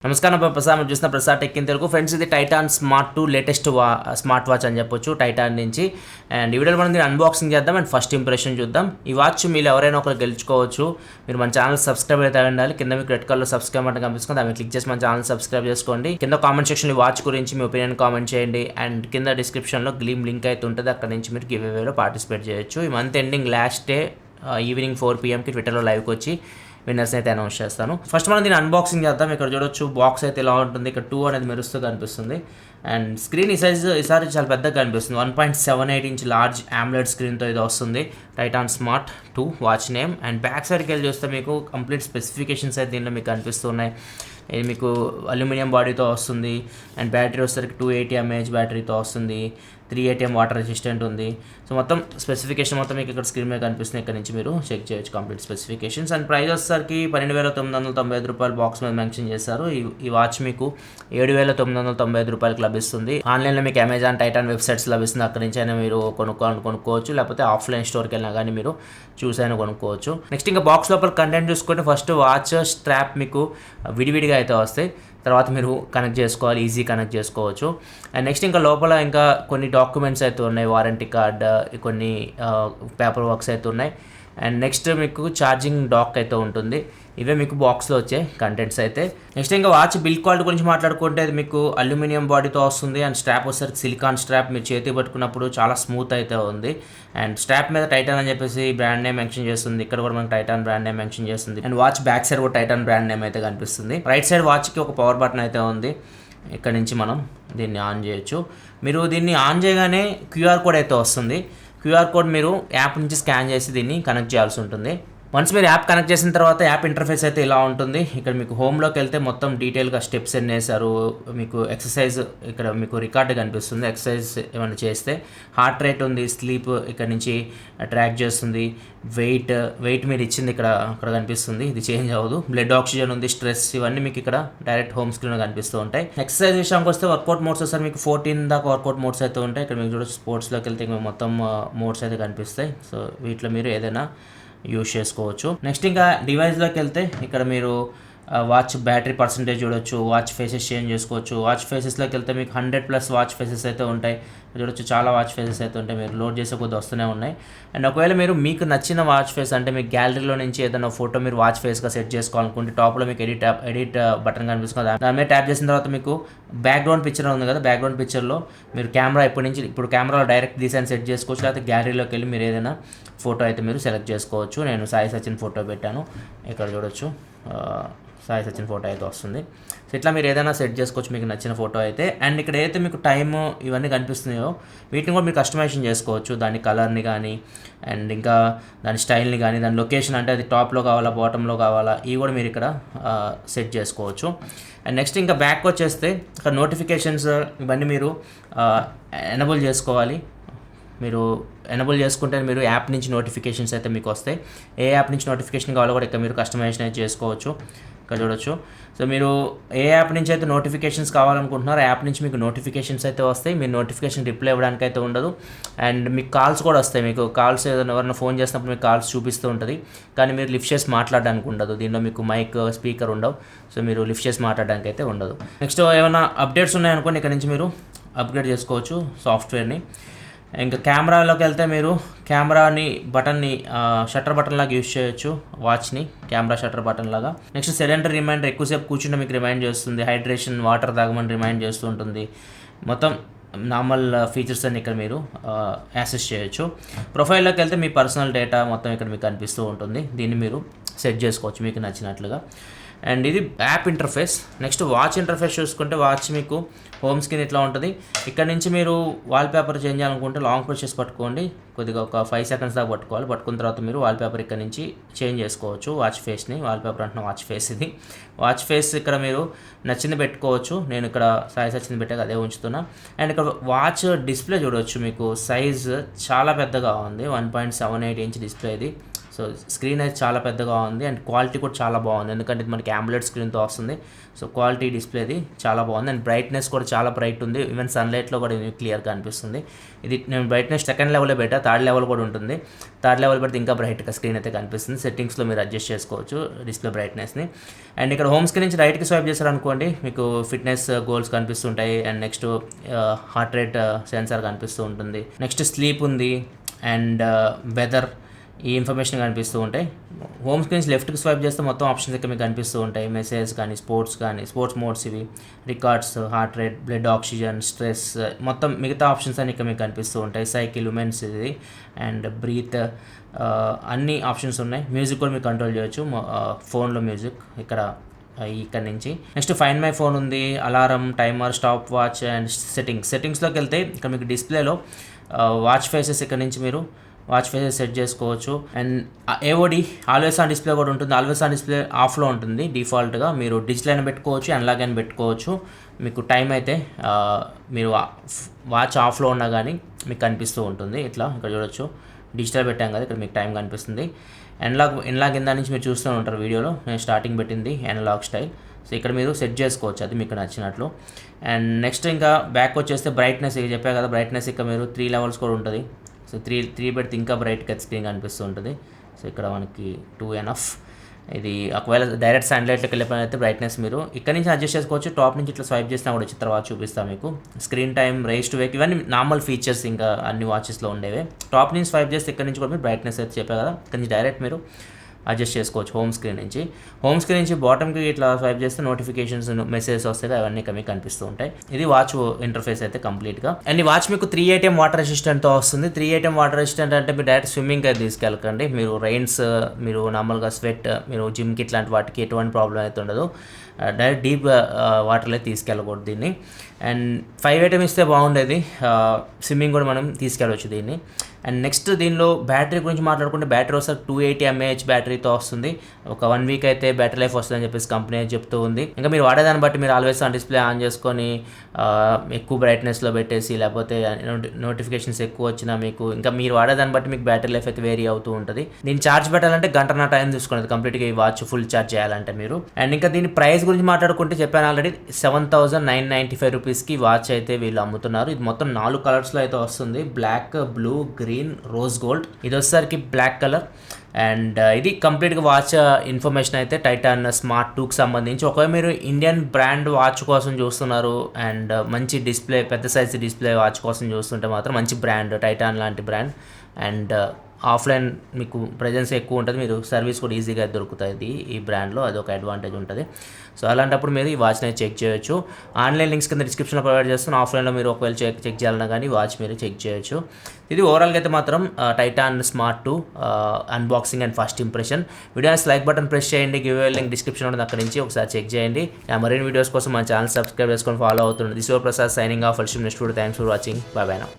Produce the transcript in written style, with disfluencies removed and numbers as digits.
నమస్కారం ప్రసాద్ మీరు చూసిన Prasad tech in Telugu friends. ఇది Titan smart 2 latest smart watch అని చెప్పొచ్చు టైటాన్ నుంచి. అండ్ ఈ వీడియోలో మనం దీన్ని అన్బాక్సింగ్ చేద్దాం అండ్ ఫస్ట్ ఇంప్రెషన్ చూద్దాం. ఈ వాచ్ మీరు ఎవరైనా ఒకరు గెలుచుకోవచ్చు. మీరు మన ఛానల్ సబ్స్క్రైబ్ అయితే ఉండాలి. కింద మీకు రెడ్ కలర్ సబ్స్క్రైబ్ బటన్ కనిపిస్తుంది, దాన్ని క్లిక్ చేసి మన ఛానల్ సబ్స్క్రైబ్ చేసుకోండి. కింద కామెంట్ సెక్షన్లో వాచ్ గురించి మీ ఒపీనియన్ కామెంట్ చేయండి. అండ్ కింద డిస్క్రిప్షన్లో గ్లీమ్ లింక్ అయితే ఉంటుంది, అక్కడ నుంచి మీరు గివ్ అవేలో పార్టిసిపేట్ చేయొచ్చు. ఈ month ending last day evening 4 PM ట్విట్టర్లో లైవ్కి వచ్చి విన్నర్స్ అయితే అనౌన్స్ చేస్తాను. ఫస్ట్ మనం దీన్ని అన్బాక్సింగ్ చేద్దాం. ఇక్కడ చూడొచ్చు బాక్స్ అయితే ఇలా ఉంటుంది. ఇక్కడ 2 అనేది మెరుస్తూ కనిపిస్తుంది. అండ్ స్క్రీన్ ఈసారి చాలా పెద్దగా కనిపిస్తుంది. 1.78 ఇంచ్ లార్జ్ AMOLED స్క్రీన్తో ఇది వస్తుంది. Titan smart 2 watch name. And back సైడ్కి వెళ్ళి చూస్తే మీకు కంప్లీట్ స్పెసిఫికేషన్స్ అయితే దీనిలో మీకు కనిపిస్తున్నాయి. ఇది మీకు అల్యూమినియం బాడీతో వస్తుంది. అండ్ బ్యాటరీ వచ్చేసరికి 280 mAh బ్యాటరీతో వస్తుంది. 3 ATM వాటర్ రెసిస్టెంట్ ఉంది. సో మొత్తం స్పెసిఫికేషన్ మొత్తం మీకు ఇక్కడ స్క్రీన్ మీద కనిపిస్తుంది. ఇక్కడ నుంచి మీరు చెక్ చేయొచ్చు కంప్లీట్ స్పెసిఫికేషన్స్. అండ్ ప్రైస్ వచ్చేసరికి 12,995 రూపాయలు బాక్స్ మీద మెన్షన్ చేశారు. ఈ వాచ్ మీకు 7,995 రూపాయలకి లభిస్తుంది. ఆన్లైన్లో మీకు అమెజాన్, టైటాన్ వెబ్సైట్స్ లభిస్తుంది. అక్కడి నుంచి అయినా మీరు కొనుక్కోవచ్చు, లేకపోతే ఆఫ్లైన్ స్టోర్కి వెళ్ళినా కానీ మీరు చూసైనా కొనుక్కోవచ్చు. నెక్స్ట్ ఇంకా బాక్స్ లోపల కంటెంట్ చూసుకుంటే ఫస్ట్ వాచ్ స్ట్రాప్ మీకు విడివిడిగా అయితే వస్తాయి. తర్వాత మీరు కనెక్ట్ చేసుకోవాలి, ఈజీ కనెక్ట్ చేసుకోవచ్చు. అండ్ నెక్స్ట్ ఇంకా లోపల ఇంకా కొన్ని డాక్యుమెంట్స్ అయితే ఉన్నాయి, వారంటీ కార్డ్, కొన్ని పేపర్ వర్క్స్ అయితే ఉన్నాయి. అండ్ నెక్స్ట్ మీకు ఛార్జింగ్ డాక్ అయితే ఉంటుంది. ఇవే మీకు బాక్స్లో వచ్చే కంటెంట్స్ అయితే. నెక్స్ట్ ఇంకా వాచ్ బిల్డ్ క్వాలిటీ గురించి మాట్లాడుకుంటే అది మీకు అల్యూమినియం బాడీతో వస్తుంది. అండ్ స్ట్రాప్ వచ్చేసరికి సిలికాన్ స్ట్రాప్, మీరు చేతి పట్టుకున్నప్పుడు చాలా స్మూత్ అయితే ఉంది. అండ్ స్ట్రాప్ మీద టైటాన్ అని చెప్పేసి బ్రాండ్ నేమ్ మెన్షన్ చేస్తుంది. ఇక్కడ కూడా మనకి టైటాన్ బ్రాండ్ నేమ్ మెన్షన్ చేస్తుంది. అండ్ వాచ్ బ్యాక్ సైడ్ కూడా టైటాన్ బ్రాండ్ నేమ్ అయితే కనిపిస్తుంది. రైట్ సైడ్ వాచ్కి ఒక పవర్ బటన్ అయితే ఉంది. ఇక్కడ నుంచి మనం దీన్ని ఆన్ చేయొచ్చు. మీరు దీన్ని ఆన్ చేయగానే QR కోడ్ అయితే వస్తుంది. QR కోడ్ మీరు యాప్ నుంచి స్కాన్ చేసి దీన్ని కనెక్ట్ చేయాల్సి ఉంటుంది. వన్స్ మీరు యాప్ కనెక్ట్ చేసిన తర్వాత యాప్ ఇంటర్ఫేస్ అయితే ఇలా ఉంటుంది. ఇక్కడ మీకు హోమ్లోకి వెళ్తే మొత్తం డీటెయిల్గా స్టెప్స్ ఎన్ని వేశారు, మీకు ఎక్సర్సైజ్ ఇక్కడ మీకు రికార్డు కనిపిస్తుంది. ఎక్సర్సైజ్ ఏమైనా చేస్తే హార్ట్ రేట్ ఉంది, స్లీప్ ఇక్కడ నుంచి ట్రాక్ చేస్తుంది. వెయిట్ మీరు ఇచ్చింది ఇక్కడ కనిపిస్తుంది, ఇది చేంజ్ అవ్వదు. బ్లడ్ ఆక్సిజన్ ఉంది, స్ట్రెస్, ఇవన్నీ మీకు ఇక్కడ డైరెక్ట్ హోమ్ స్క్రీన్లో కనిపిస్తూ ఉంటాయి. ఎక్సర్సైజ్ విషయానికి వస్తే వర్కౌట్ మోడ్స్ వస్తారు. మీకు 14 దాకా వర్కౌట్ మోడ్స్ అయితే ఉంటాయి. ఇక్కడ మీకు చూడొచ్చు స్పోర్ట్స్లోకి వెళ్తే మీకు మొత్తం మోడ్స్ అయితే కనిపిస్తాయి. సో వీటిలో మీరు ఏదైనా యూజ్ చేసుకోవచ్చు. నెక్స్ట్ ఇంకా డివైస్లోకి వెళ్తే ఇక్కడ మీరు వాచ్ బ్యాటరీ పర్సంటేజ్ చూడొచ్చు, వాచ్ ఫేసెస్ చేంజ్ చేసుకోవచ్చు. వాచ్ ఫేసెస్లోకి వెళ్తే మీకు 100+ వాచ్ ఫేసెస్ అయితే ఉంటాయి. చూడొచ్చు చాలా వాచ్ ఫేసెస్ అయితే ఉంటాయి. మీరు లోడ్ చేసే కొద్ది వస్తూనే ఉన్నాయి. అండ్ ఒకవేళ మీరు మీకు నచ్చిన వాచ్ ఫేస్ అంటే మీకు గ్యాలరీలో నుంచి ఏదైనా ఫోటో మీరు వాచ్ ఫేస్గా సెట్ చేసుకోవాలనుకుంటే టాప్లో మీకు ఎడిట్ బటన్ కనిపిస్తుంది. దాని మీద ట్యాప్ చేసిన తర్వాత మీకు బ్యాక్గ్రౌండ్ పిక్చర్ ఉంది కదా, బ్యాక్గ్రౌండ్ పిక్చర్లో మీరు కెమెరా ఇప్పుడు కెమెరాలో డైరెక్ట్ తీసాన్ని సెట్ చేసుకోవచ్చు. లేకపోతే గ్యాలరీలోకి వెళ్ళి మీరు ఏదైనా ఫోటో అయితే మీరు సెలెక్ట్ చేసుకోవచ్చు. నేను సాయి సచిన్ ఫోటో పెట్టాను. ఇక్కడ చూడొచ్చు సాయి సచిన్ ఫోటో అయితే వస్తుంది. సో ఇట్లా మీరు ఏదైనా సెట్ చేసుకోవచ్చు మీకు నచ్చిన ఫోటో అయితే. అండ్ ఇక్కడ ఏదైతే మీకు టైమ్ ఇవన్నీ కనిపిస్తున్నాయో వీటిని కూడా మీరు కస్టమైజేషన్ చేసుకోవచ్చు. దాని కలర్ని కానీ, అండ్ ఇంకా దాని స్టైల్ని కానీ, దాని లొకేషన్ అంటే అది టాప్లో కావాలా, బాటంలో కావాలా, ఇవి కూడా మీరు ఇక్కడ సెట్ చేసుకోవచ్చు. అండ్ నెక్స్ట్ ఇంకా బ్యాక్ వచ్చేస్తే ఇక్కడ నోటిఫికేషన్స్ ఇవన్నీ మీరు ఎనేబుల్ చేసుకోవాలి. మీరు ఎనేబుల్ చేసుకుంటే మీరు యాప్ నుంచి నోటిఫికేషన్స్ అయితే మీకు వస్తాయి. ఏ యాప్ నుంచి నోటిఫికేషన్ కావాలో కూడా ఇక్కడ మీరు కస్టమైజేషన్ అయితే చేసుకోవచ్చు. ఇక్కడ చూడొచ్చు. సో మీరు ఏ యాప్ నుంచి అయితే నోటిఫికేషన్స్ కావాలనుకుంటున్నారో యాప్ నుంచి మీకు నోటిఫికేషన్స్ అయితే వస్తాయి. మీరు నోటిఫికేషన్ రిప్లై ఇవ్వడానికి అయితే ఉండదు. అండ్ మీకు కాల్స్ కూడా వస్తాయి. మీకు కాల్స్ ఏదైనా ఎవరైనా ఫోన్ చేసినప్పుడు మీకు కాల్స్ చూపిస్తూ ఉంటుంది, కానీ మీరు లిఫ్ట్ చేసి మాట్లాడడానికి ఉండదు. దీనిలో మీకు మైక్, స్పీకర్ ఉండవు. సో మీరు లిఫ్ట్ చేసి మాట్లాడడానికి అయితే ఉండదు. నెక్స్ట్ ఏమైనా అప్డేట్స్ ఉన్నాయనుకోండి, ఇక్కడ నుంచి మీరు అప్గ్రేడ్ చేసుకోవచ్చు సాఫ్ట్వేర్ని. ఇంకా కెమెరాలోకి వెళ్తే మీరు కెమెరాని బటన్ని షట్టర్ బటన్ లాగా యూజ్ చేయొచ్చు. వాచ్ని కెమెరా షట్టర్ బటన్ లాగా. నెక్స్ట్ సెలెండర్ రిమైండర్, ఎక్కువసేపు కూర్చుంటే మీకు రిమైండ్ చేస్తుంది. హైడ్రేషన్, వాటర్ తాగమని రిమైండ్ చేస్తూ ఉంటుంది. మొత్తం నార్మల్ ఫీచర్స్ అన్ని ఇక్కడ మీరు యాక్సెస్ చేయొచ్చు. ప్రొఫైల్లోకి వెళ్తే మీ పర్సనల్ డేటా మొత్తం ఇక్కడ మీకు కనిపిస్తూ ఉంటుంది. దీన్ని మీరు సెట్ చేసుకోవచ్చు మీకు నచ్చినట్లుగా. అండ్ ఇది app interface. Next watch interface చూసుకుంటే వాచ్ మీకు హోమ్ స్క్రీన్ ఇట్లా ఉంటుంది. ఇక్కడ నుంచి మీరు వాల్పేపర్ చేంజ్ చేయాలనుకుంటే లాంగ్ ప్రెస్ చేసి పట్టుకోండి. కొద్దిగా ఒక 5 seconds దాకా పట్టుకోవాలి. పట్టుకున్న తర్వాత మీరు వాల్పేపర్ ఇక్కడ నుంచి చేంజ్ చేసుకోవచ్చు. వాచ్ ఫేస్ని వాల్పేపర్ అంటున్న వాచ్ ఫేస్ ఇది. వాచ్ ఫేస్ ఇక్కడ మీరు నచ్చింది పెట్టుకోవచ్చు. నేను ఇక్కడ సాయి సచిన్ పెట్టాక అదే ఉంచుతున్నా. అండ్ ఇక్కడ వాచ్ డిస్ప్లే చూడవచ్చు. మీకు సైజ్ చాలా పెద్దగా ఉంది. 1.78 ఇంచ్ డిస్ప్లే ఇది. సో సో స్క్రీన్ అయితే చాలా పెద్దగా ఉంది అండ్ క్వాలిటీ కూడా చాలా బాగుంది, ఎందుకంటే ఇది మనకి AMOLED స్క్రీన్తో వస్తుంది. సో క్వాలిటీ డిస్ప్లేది చాలా బాగుంది అండ్ బ్రైట్నెస్ కూడా చాలా బ్రైట్ ఉంది. ఈవెన్ సన్లైట్లో కూడా ఇది క్లియర్గా అనిపిస్తుంది. ఇది నేను బ్రైట్నెస్ సెకండ్ లెవెల్లో పెట్టా, థర్డ్ లెవెల్ కూడా ఉంటుంది. థర్డ్ లెవెల్ పెడితే ఇంకా బ్రైట్గా స్క్రీన్ అయితే కనిపిస్తుంది. సెట్టింగ్స్లో మీరు అడ్జస్ట్ చేసుకోవచ్చు డిస్ప్లే బ్రైట్నెస్ని. అండ్ ఇక్కడ హోమ్ స్క్రీన్ నుంచి రైట్కి స్వైప్ చేశారనుకోండి మీకు ఫిట్నెస్ గోల్స్ కనిపిస్తుంటాయి and next heart rate censor కనిపిస్తూ ఉంటుంది. నెక్స్ట్ స్లీప్ ఉంది అండ్ వెదర్, ఈ ఇన్ఫర్మేషన్ కనిపిస్తూ ఉంటాయి. హోమ్ స్క్రీన్స్ లెఫ్ట్కి స్వైప్ చేస్తే మొత్తం ఆప్షన్స్ ఇక్కడ మీకు కనిపిస్తూ ఉంటాయి. మెసేజ్ కానీ స్పోర్ట్స్ మోడ్స్, ఇవి records, heart rate, blood oxygen, stress, మొత్తం మిగతా ఆప్షన్స్ అన్ని ఇక్కడ మీకు కనిపిస్తూ ఉంటాయి. సైకిల్, ఉమెన్స్ ఇది అండ్ బ్రీత్, అన్ని ఆప్షన్స్ ఉన్నాయి. మ్యూజిక్ కూడా మీరు కంట్రోల్ చేయొచ్చు, ఫోన్లో మ్యూజిక్ ఇక్కడ నుంచి. నెక్స్ట్ ఫైండ్ మై ఫోన్ ఉంది, alarm, timer, stopwatch and సెట్టింగ్స్లోకి వెళ్తే ఇక్కడ మీకు డిస్ప్లేలో వాచ్ ఫేసెస్ ఇక్కడ నుంచి మీరు వాచ్ ఫేసెస్ సెట్ చేసుకోవచ్చు. And AOD always on display కూడా ఉంటుంది. ఆల్వేస్ ఆన్ డిస్ప్లే ఆఫ్లో ఉంటుంది డిఫాల్ట్గా. మీరు డిజిటల్ అయినా పెట్టుకోవచ్చు, అనలాగ్ అయినా పెట్టుకోవచ్చు. మీకు టైం అయితే మీరు వాచ్ ఆఫ్లో ఉన్నా కానీ మీకు కనిపిస్తూ ఉంటుంది. ఇట్లా ఇక్కడ చూడొచ్చు, డిజిటల్ పెట్టాం కదా, ఇక్కడ మీకు టైం కనిపిస్తుంది. ఎనలాగ్ కింద నుంచి మీరు చూస్తూ ఉంటారు వీడియోలో, నేను స్టార్టింగ్ పెట్టింది ఎనలాగ్ స్టైల్. సో ఇక్కడ మీరు సెట్ చేసుకోవచ్చు అది మీకు నచ్చినట్లు. అండ్ నెక్స్ట్ ఇంకా బ్యాక్ వచ్చేస్తే బ్రైట్నెస్, ఇక చెప్పా కదా బ్రైట్నెస్ ఇక్కడ మీరు 3 లెవెల్స్ కూడా ఉంటుంది. సో త్రీ పెడితే ఇంకా బ్రైట్గా స్క్రీన్ కనిపిస్తూ ఉంటుంది. సో ఇక్కడ మనకి 2 ఎనఫ్. ఇది ఒకవేళ డైరెక్ట్ సన్లైట్లోకి వెళ్ళిపోయినైతే బ్రైట్నెస్ మీరు ఇక్కడ నుంచి అడ్జస్ట్ చేసుకోవచ్చు. టాప్ నుంచి ఇట్లా స్వైప్ చేసినా కూడా వచ్చి తర్వాత చూపిస్తాను మీకు. Screen time, raise to wake, ఇవన్నీ నార్మల్ ఫీచర్స్ ఇంకా అన్ని వాచెస్లో ఉండేవి. టాప్ నుంచి స్వైప్ చేస్తే ఇక్కడ నుంచి కూడా మీరు బ్రైట్నెస్ అయితే చెప్పా కదా, ఇక్కడ నుంచి డైరెక్ట్ మీరు అడ్జస్ట్ చేసుకోవచ్చు హోమ్ స్క్రీన్ నుంచి. బాటమ్కి ఇట్లా స్వైప్ చేస్తే నోటిఫికేషన్స్, మెసేజెస్ వస్తాయి, అవన్నీ మీకు కనిపిస్తూ ఉంటాయి. ఇది వాచ్ ఇంటర్ఫేస్ అయితే కంప్లీట్గా. అండ్ ఈ వాచ్ మీకు 3 ATM వాటర్ రెసిస్టెంట్తో వస్తుంది. 3 ATM వాటర్ రెసిస్టెంట్ అంటే మీరు డైరెక్ట్ స్విమ్మింగ్ అయితే తీసుకెళ్ళకండి. మీరు రెయిన్స్, మీరు నార్మల్గా స్వెట్, మీరు జిమ్కి ఇట్లాంటి వాటికి ఎటువంటి ప్రాబ్లం అయితే ఉండదు. డైరెక్ట్ డీప్ వాటర్లో తీసుకెళ్ళకూడదు దీన్ని. అండ్ 5 ATM ఇస్తే బాగుండేది, స్విమ్మింగ్ కూడా మనం తీసుకెళ్ళవచ్చు దీన్ని. అండ్ నెక్స్ట్ దీనిలో బ్యాటరీ గురించి మాట్లాడుకుంటే, బ్యాటరీ వస్తే 280 mAh బ్యాటరీతో వస్తుంది. ఒక 1 వీక్ అయితే బ్యాటరీ లైఫ్ వస్తుందని చెప్పేసి కంపెనీ చెప్తూ ఉంది. ఇంకా మీరు వాడేదాన్ని బట్టి మీరు ఆల్వేస్ ఆన్ డిస్ప్లే ఆన్ చేసుకొని ఎక్కువ బ్రైట్నెస్లో పెట్టేసి, లేకపోతే నోటిఫికేషన్స్ ఎక్కువ వచ్చినా మీకు ఇంకా మీరు వాడేదాన్ని బట్టి మీకు బ్యాటరీ లైఫ్ అయితే వేరీ అవుతూ ఉంటుంది. దీన్ని ఛార్జ్ పెట్టాలంటే గంటన్న టైం తీసుకునేది కంప్లీట్గా ఈ వాచ్ ఫుల్ ఛార్జ్ చేయాలంటే మీరు. అండ్ ఇంకా దీని ప్రైస్ గురించి మాట్లాడుకుంటే చెప్పాను ఆల్రెడీ, 7,995 రూపీస్కి వాచ్ అయితే వీళ్ళు అమ్ముతున్నారు. ఇది మొత్తం 4 కలర్స్లో అయితే వస్తుంది, black, blue, green, rose gold. ఇది వచ్చేసరికి బ్లాక్ కలర్. అండ్ ఇది కంప్లీట్గా వాచ్ ఇన్ఫర్మేషన్ అయితే టైటాన్ స్మార్ట్ 2కి సంబంధించి. ఒకవేళ మీరు ఇండియన్ బ్రాండ్ వాచ్ కోసం చూస్తున్నారు అండ్ మంచి డిస్ప్లే, పెద్ద సైజ్ డిస్ప్లే వాచ్ కోసం చూస్తుంటే మాత్రం మంచి బ్రాండ్ టైటాన్ లాంటి బ్రాండ్. అండ్ ఆఫ్లైన్ మీకు ప్రెజెన్స్ ఎక్కువ ఉంటుంది, మీరు సర్వీస్ కూడా ఈజీగా దొరుకుతుంది ఈ బ్రాండ్లో, అది ఒక అడ్వాంటేజ్ ఉంటుంది. సో అలాంటప్పుడు మీరు ఈ వాచ్ని చెక్ చేయొచ్చు. ఆన్లైన్ లింక్స్ కింద డిస్క్రిప్షన్లో ప్రొవైడ్ చేస్తాను. ఆఫ్లైన్లో మీరు ఒకవేళ చెక్ చేయాలన్నా కానీ వాచ్ మీరు చెక్ చేయొచ్చు. ఇది ఓవరాల్గా అయితే మాత్రం Titan smart 2 unboxing and first impression. Videos like button press చేయండి, గివ్ అవే లింక్ డిస్క్రిప్షన్ ఉంటుంది, అక్కడ నుంచి ఒకసారి చెక్ చేయండి. మరిన్ని వీడియోస్ కోసం మన ఛానల్ సబ్స్క్రైబ్ చేసుకొని ఫాలో అవుతుంది. This your Prasad signing off. Next video. Thanks for watching. By by now.